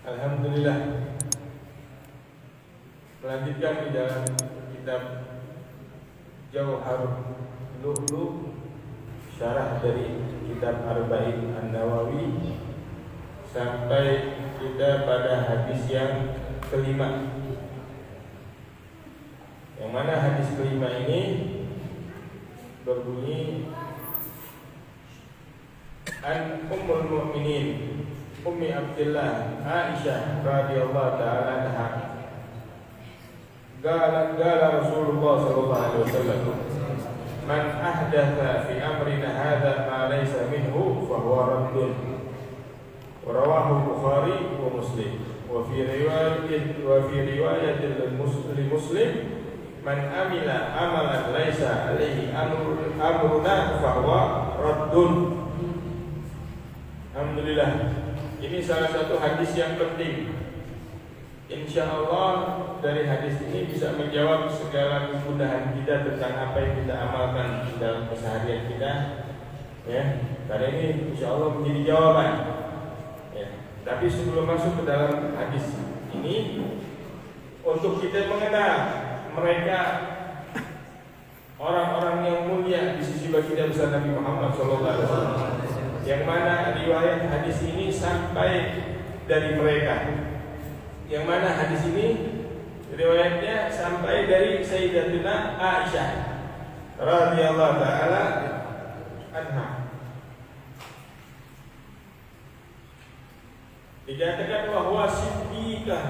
Alhamdulillah. Melanjutkan di dalam kitab Jauharul Lu'lu', syarah dari kitab Arba'in An-Nawawi, sampai kita pada hadis yang kelima. Yang mana hadis kelima ini berbunyi, An Ummul Mu'minin Ummi Abdillah Aisyah radhiyallahu ta'ala anha qala Rasulullah sallallahu alaihi wasallam, man ahdatha fi amrina hadha ma laysa minhu fa huwa raddun. Rawahu Bukhari wa Muslim. Wa fi riwayat Muslim, man amila amalan laysa alaihi amruna fa huwa raddun. Alhamdulillah. Ini salah satu hadis yang penting. Insya Allah dari hadis ini bisa menjawab segala kemudahan kita tentang apa yang kita amalkan dalam keseharian kita. Ya, karena ini insya Allah menjadi jawaban. Ya. Tapi sebelum masuk ke dalam hadis ini, untuk kita mengenal mereka orang-orang yang mulia di sisi baginda besar Nabi Muhammad SAW, yang mana riwayat hadis ini sampai dari mereka, yang mana hadis ini riwayatnya sampai dari Sayyidatuna Aisyah radhiyallahu ta'ala anha. Dikatakan bahwa Siddiqah,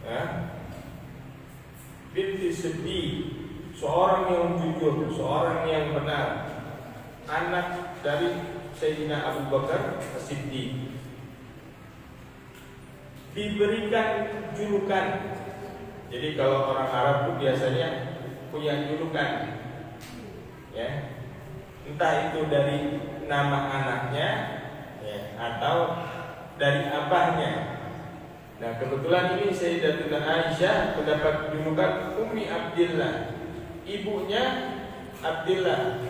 ya, binti Siddiq, seorang yang jujur, seorang yang benar, anak dari Sayyidina Abu Bakar As-Siddiq, diberikan julukan. Jadi kalau orang Arab itu biasanya punya julukan, ya, entah itu dari nama anaknya, ya, atau dari abahnya. Nah, kebetulan ini Sayyidatuna Aisyah mendapat julukan Ummi Abdillah, ibunya Abdillah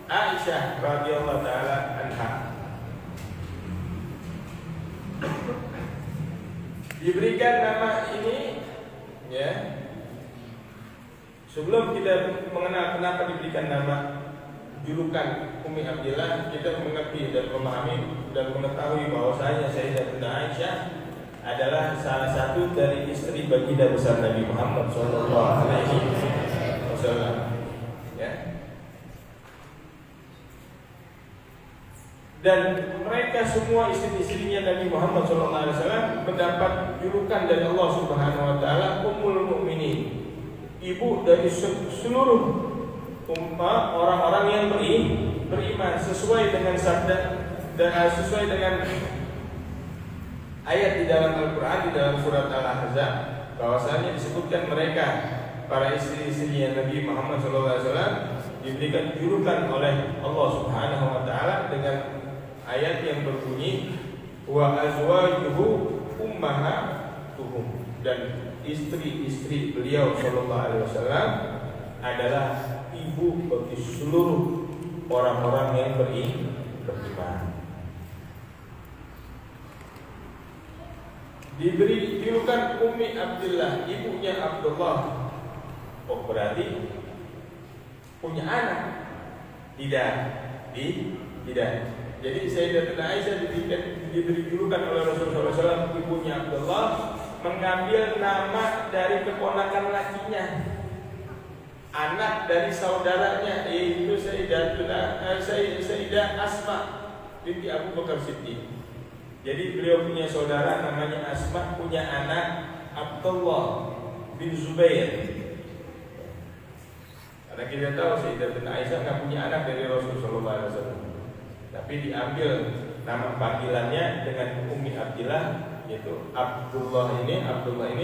Aisyah radhiyallahu ta'ala anha. Diberikan nama ini, ya. Sebelum kita mengenal kenapa diberikan nama julukan Ummi Abdillah, kita mengerti dan memahami dan mengetahui bahwasanya Sayyidatuna Aisyah adalah salah satu dari istri baginda besar Nabi Muhammad sallallahu alaihi wasallam, ya. Dan mereka semua istri-istrinya Nabi Muhammad SAW mendapat julukan dari Allah Subhanahu Wa Taala Ummul Mu'minin, ibu dari seluruh umat orang-orang yang beriman, sesuai dengan sabda dan sesuai dengan ayat di dalam Al-Quran, di dalam surat Al-Ahzab, bahwasanya disebutkan mereka para istri-istrinya Nabi Muhammad SAW diberikan julukan oleh Allah Subhanahu Wa Taala dengan ayat yang berbunyi wa azwajuhu ummahatuhum, dan istri-istri beliau sallallahu alaihi wasallam adalah ibu bagi seluruh orang-orang yang beriman. Diberi julukan Ummi Abdillah, ibunya Abdullah. Oh, berarti punya anak? Tidak. Jadi Sayyidatuna Aisyah diberi julukan oleh Rasulullah SAW ibunya Abdullah, mengambil nama dari keponakan lakinya, anak dari saudaranya, yaitu Sayyidah Asma binti Abu Bakar Siddiq. Jadi beliau punya saudara namanya Asma, punya anak Abdullah bin Zubair. Karena kita tahu Sayyidatuna Aisyah nggak punya anak dari Rasulullah SAW, tapi diambil nama panggilannya dengan Ummi Abdillah, yaitu Abdullah ini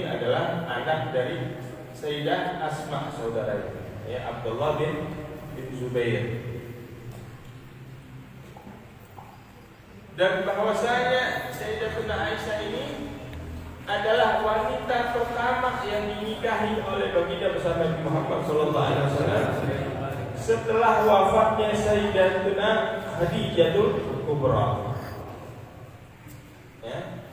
adalah anak dari Sayyidah Asma, saudaranya, ya, Abdullah bin Zubair. Dan bahwasanya Sayyidatuna Aisyah ini adalah wanita pertama yang dinikahi oleh baginda besar Nabi Muhammad SAW setelah wafatnya Sayyidatuna Khadijatul Kubra. Ya.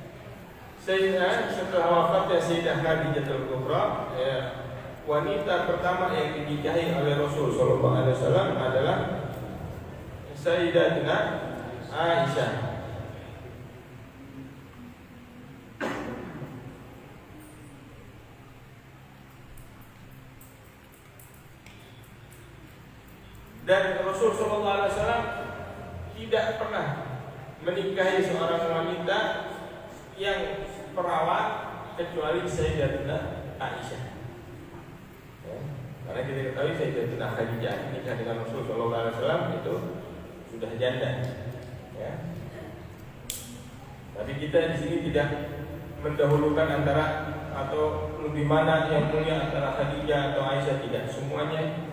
setelah wafatnya Sayyidah Khadijatul Kubra, ya, wanita pertama yang dinikahi oleh Rasul sallallahu alaihi wasallam adalah Sayyidatina Aisyah. Dan Rasul sallallahu alaihi wasallam tidak pernah menikahi seorang wanita yang perawan kecuali Sayyidatina Aisyah. Ya, karena kita ketahui Sayyidatina Khadijah menikah dengan Rasul sallallahu alaihi wasallam itu sudah janda. Ya. Tapi kita di sini tidak mendahulukan antara atau lebih mana yang mulia antara Khadijah atau Aisyah, tidak, semuanya.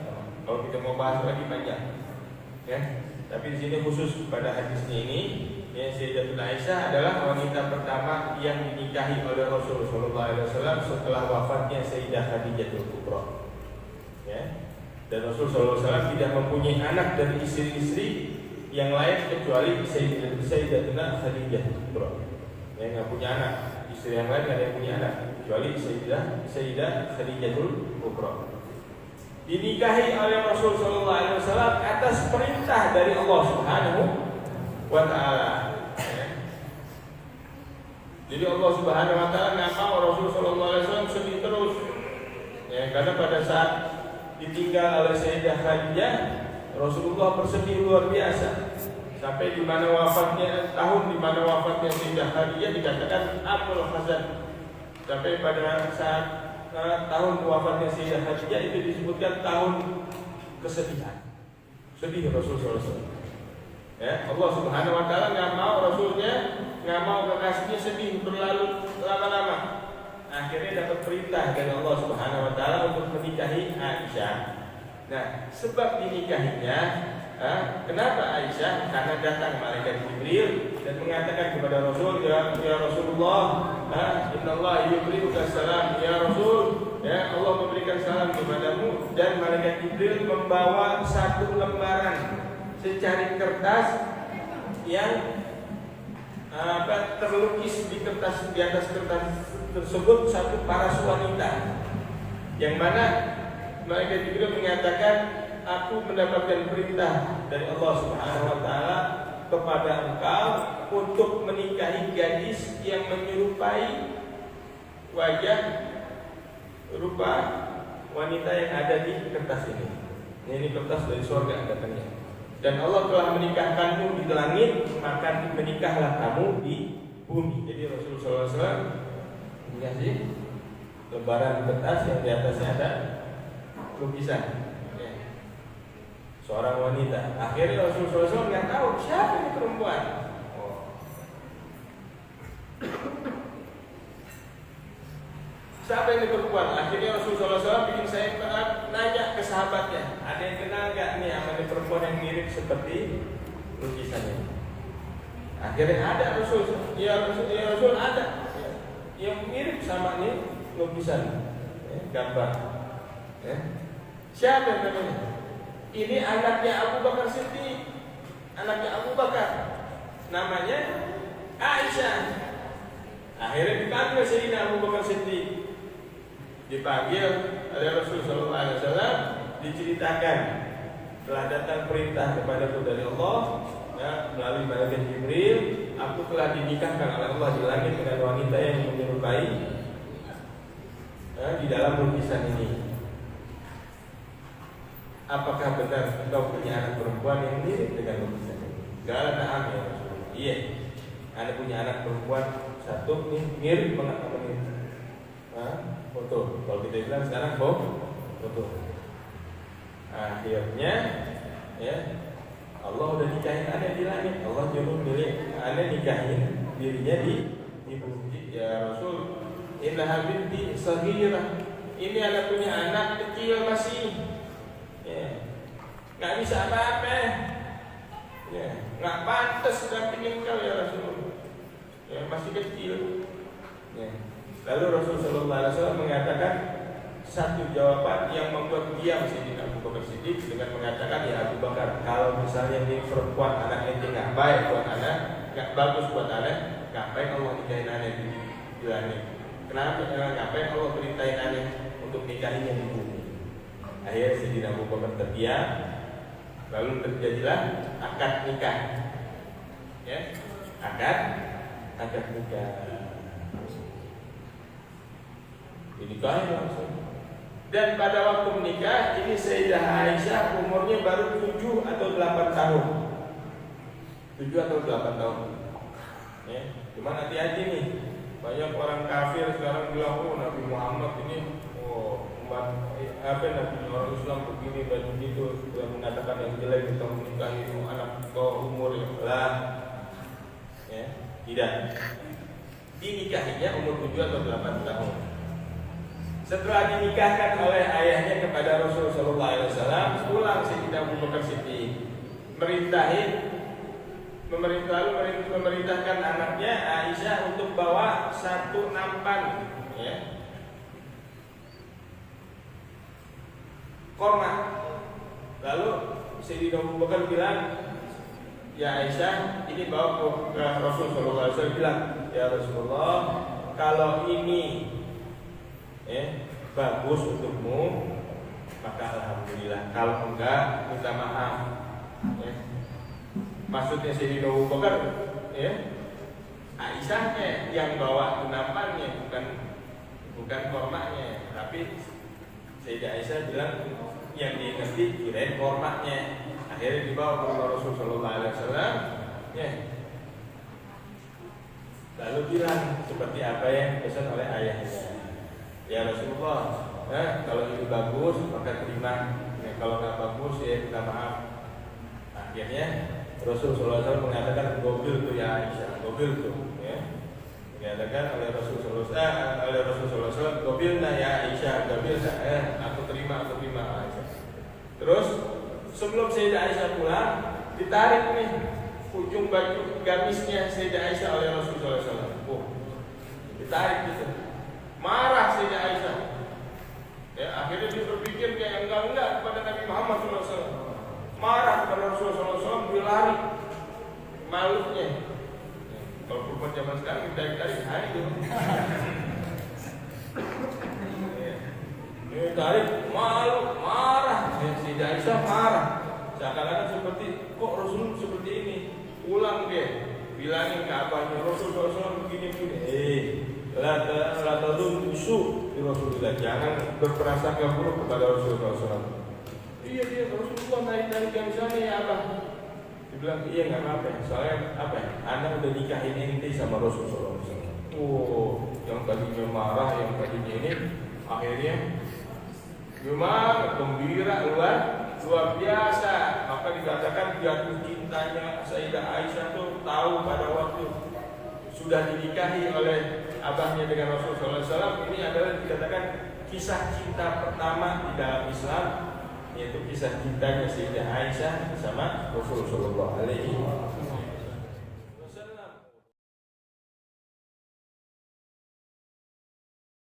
Kalau kita mau bahas lagi panjang. Ya. Tapi di sini khusus pada hadisnya ini, ya, Sayyidatina Aisyah adalah wanita pertama yang dinikahi oleh Rasul sallallahu alaihi wasallam setelah wafatnya Sayyidah Khadijatul Kubra. Ya. Dan Rasul sallallahu alaihi wasallam tidak mempunyai anak dari istri-istri yang lain kecuali Sayyidatina Khadijah Kubra. Ya, nggak punya anak, istri yang lain nggak ada yang punya anak kecuali Sayyidah Khadijatul Kubra. Dinikahi oleh Rasul sallallahu alaihi wasallam atas perintah dari Allah Subhanahu wa taala. Ya. Jadi Allah Subhanahu wa taala enggak mau Rasul sallallahu alaihi wasallam sedih terus. Ya, karena pada saat ditinggal oleh Sayyidah Khadijah, Rasulullah bersedih luar biasa. Sampai di mana wafatnya, tahun di mana wafatnya Sayyidah Khadijah dikatakan Abul Hazan. Sampai pada saat tahun wafatnya Sayyidah Khadijah itu disebutkan tahun kesedihan. Sedih Rasulullah SAW. Ya, Allah Subhanahu wa taala enggak mau Rasulnya, enggak mau kekasihnya sedih berlalu lama-lama. Akhirnya dapat perintah dari Allah Subhanahu wa taala untuk menikahi Aisyah. Nah, sebab dinikahinya, kenapa Aisyah? Karena datang malaikat Jibril dan mengatakan kepada Rasul, ya Rasulullah, innallaha yubri'uka salam, ya Rasul, ya Allah memberikan salam kepadamu. Dan malaikat Jibril membawa satu lembaran secari kertas yang terlukis di atas kertas tersebut satu paras wanita, yang mana malaikat Jibril mengatakan, aku mendapatkan perintah dari Allah Subhanahu wa taala kepada engkau untuk menikahi gadis yang menyerupai wajah rupa wanita yang ada di kertas ini. Ini kertas dari surga katanya. Dan Allah telah menikahkanmu di langit, maka menikahlah kamu di bumi. Jadi Rasulullah SAW dikasih lembaran kertas yang di atasnya ada lukisan, ya, seorang wanita. Akhirnya Rasulullah SAW nggak tahu siapa ini perempuan. Siapa ini perempuan? Akhirnya Rasulullah SAW bikin saya nanya ke sahabatnya, ada yang kenal nggak nih sama ini perempuan yang mirip seperti lukisannya? Akhirnya ada Rasul, ya Rasul ada yang mirip sama ini lukisan, ya, gambar. Ya. Siapa yang namanya? Ini anaknya Abu Bakar Siddiq, anaknya Abu Bakar, namanya Aisyah. Akhirnya dipanggil Sayyidina Abu Bakar Siddiq, dipanggil oleh Rasulullah SAW, diceritakan telah datang perintah kepadaku dari Allah, ya, melalui malaikat Jibril, aku telah dinikahkan oleh Allah di langit dengan wanita yang menyerupai, ya, di dalam lukisan ini. Apakah benar engkau punya anak perempuan yang mirip dengan lukisan ini? Gala ta'am ya Rasulullah. Iya, Anda punya anak perempuan satu nih mirip banget sama ini. Foto. Kalau kita bilang sekarang foto. Akhirnya, ya, Allah udah nikahin Anda di langit. Allah nyuruh milih Anda nikahin dirinya di bumi. Ya Rasul, innaha binti saghirah. Ini Anda punya anak kecil masih. Ya, nggak bisa apa-apa. Ya, nggak pantas dampingin kau ya Rasul. Ya, masih kecil. Ya. Lalu Rasulullah SAW mengatakan satu jawaban yang membuat diam Sayyidina Abu Bakar Siddiq dengan mengatakan, ya Abu Bakar, kalau misalnya ini perempuan anak ente nggak baik buat anak, nggak bagus buat anak, ngapain Allah nikahin anak di dibilangin, kenapa ngapain Allah perintahin aneh untuk nikahinya di bumi? Akhirnya Sayyidina Abu Bakar terdiam, lalu terjadilah akad nikah. Ya, akad nikah. Dinikahi langsung. Dan pada waktu menikah ini Sayyidah Aisyah umurnya baru 7 atau 8 tahun. 7 atau 8 tahun. Ya, cuman hati-hati nih. Banyak orang kafir sekarang bilang, oh Nabi Muhammad ini Nabi orang Islam begini dan begitu, sudah mengatakan yang jelek kita menikahi anak kau umur yang lah. Ya, tidak. Dinikahinya umur 7 atau 8 tahun. Setelah dinikahkan oleh ayahnya kepada Rasulullah SAW, pulang Sayyidina Abu Bakar Siddiq memerintahkan anaknya Aisyah untuk bawa satu nampan, ya, korma. Lalu Sayyidina Abu Bakar bilang, ya Aisyah, ini bawa ke Rasulullah SAW. Bilang, ya Rasulullah, kalau ini bagus untukmu, maka alhamdulillah. Kalau enggak, minta maaf. Maksudnya Sayyidina Abu Bakar, Aisyahnya yang bawa nampannya, bukan kormanya. Tapi Sayyidah Aisyah bilang yang dia ngerti kirain kormanya. Akhirnya dibawa ke Rasulullah SAW. Lalu bilang seperti apa yang dipesan oleh ayahnya. Ya Rasulullah, kalau ini bagus maka terima. Kalau nggak bagus ya minta maaf. Akhirnya Rasulullah SAW mengatakan gobil tuh ya Aisyah, gobil tuh, ya. Dikatakan oleh Rasulullah SAW, gobilna ya Aisyah, gobilna, aku terima Aisyah. Terus sebelum Sayyidah Aisyah pulang, ditarik nih ujung baju gamisnya Sayyidah Aisyah oleh Rasulullah SAW. Ditarik gitu. Marah Sayyidah Aisyah. Ya, akhirnya dia berpikir kayak enggak kepada Nabi Muhammad SAW. Marah kepada Rasulullah SAW, dia lari malunya. Kalau perempuan zaman sekarang ditarik hari itu. Dia tarik malu, marah. Sayyidah Aisyah marah. Seakan-akan seperti kok Rasul seperti ini. Ulang dia, bilangin ke abahnya Rasulullah SAW begini. Latadun isu di Rasulullah, jangan berprasangka buruk kepada Rasulullah SAW. Iya Rasulullah narik gamis ya abah. Dibilang iya nggak apa-apa, soalnya apa? Anda udah nikahin ente sama Rasulullah SAW. Oh, yang tadinya marah, yang tadinya ini, akhirnya gimana? Gembira luar biasa. Maka dikatakan jatuh cintanya Sayyidah Aisyah tuh tahu pada waktu sudah dinikahi oleh abahnya dengan Rasulullah SAW. Ini adalah dikatakan kisah cinta pertama di dalam Islam, yaitu kisah cintanya Sayyidah Aisyah bersama Rasulullah SAW.